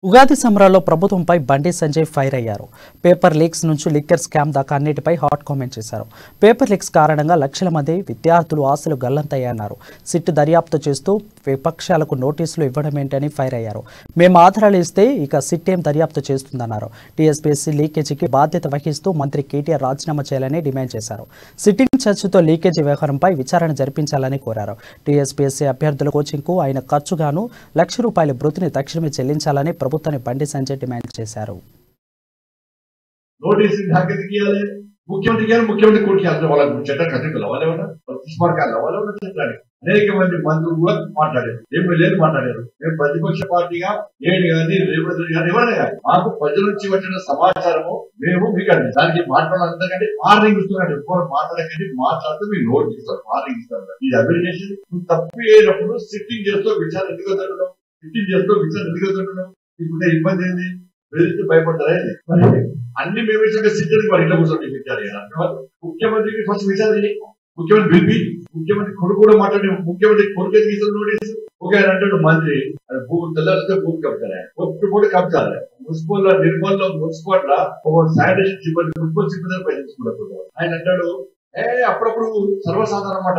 ఉగాది సంబరాల్లో ప్రభుత్వంపై బండి సంజయ్ ఫైర్ అయ్యారు. పేపర్ లీక్స్ నుంచి లిక్కర్ స్కామ్ దాకా అన్నిటిపై హాట్ కామెంట్ చేశారు. పేపర్ లీక్స్ కారణంగా లక్షల మంది విద్యార్థులు ఆశలు గల్లంతయ్యన్నారు. సిట్ దర్యాప్తు చేస్తూ విపక్షాలకు నోటీసులు ఇవ్వడమేంటని ఫైర్ అయ్యారు. మేము ఆధారాలు ఇస్తే ఇక సిట్ ఏం దర్యాప్తు చేస్తుందన్నారు. టీఎస్పీఎస్సీ లీకేజీకి బాధ్యత వహిస్తూ మంత్రి కేటీఆర్ రాజీనామా చేయాలని డిమాండ్ చేశారు. సిట్టింగ్ చర్చతో లీకేజీ వ్యవహారంపై విచారణ జరిపించాలని కోరారు. టీఎస్పీఎస్సీ అభ్యర్థుల కోచింగ్కు ఆయన ఖర్చుగాను ₹1,00,000 భృతిని తక్షణమే చెల్లించాలని ప్రభుత్వాన్ని బండి సంజయ్ డిమాండ్ చేశారు. ముఖ్యమంత్రి కోర్టుకి వాళ్ళ చట్టం కట్టగల వాళ్ళేమన్నా తీసుమార్గాలు వాళ్ళేమన్నా చట్టాన్ని అనేక మంది మంత్రులు కూడా మాట్లాడారు. ఎమ్మెల్యేలు మాట్లాడారు. మేము ప్రతిపక్ష పార్టీగా నేను కానీ రేవంత్ రెడ్డి గారు ఎవరైనా కానీ మాకు ప్రజల నుంచి వచ్చిన సమాచారము మేము మీకు అండి దానికి మాట్లాడాలంటే వార్నింగ్ ఇస్తున్నాడు. ఎవరు మాట్లాడకండి, మాట్లాడితే మీరు నోట్ చేస్తారు, వార్నింగ్ ఇస్తారు. ఇది అప్లికేషన్ నువ్వు తప్పు అయినప్పుడు సిట్టింగ్ చేస్తూ విచారణ ఎందుకు వద్దడం, సిట్టింగ్ చేస్తూ విచారణ ఎందుకు వద్దడం. ఇప్పుడు ఇబ్బంది ఏంది? బెదిరిస్తే భయపడతారా? అన్ని మేమే సిట్టింగ్ వారి ఇట్లా కూర్చోండి విచారణ. ముఖ్యమంత్రికి ఫస్ట్ విచారణ, ముఖ్యమంత్రి పిలిపి ముఖ్యమంత్రి కొడుకు కూడా మాట్లాడి ముఖ్యమంత్రి కొడుకు నోటీసు ఒక అంటాడు మంత్రి భూమి తెల్లారితే భూమి కబ్జాలి, ఒట్టు కూడా కబ్జాలి. మున్సిపల్ నిర్మల్లో మున్సిపల్ శానిటేషన్ సిబ్బంది మున్సిపల్ సిబ్బంది పనిచేసుకుంటారు. ఆయన అంటాడు అప్పుడప్పుడు సర్వసాధారణ మాట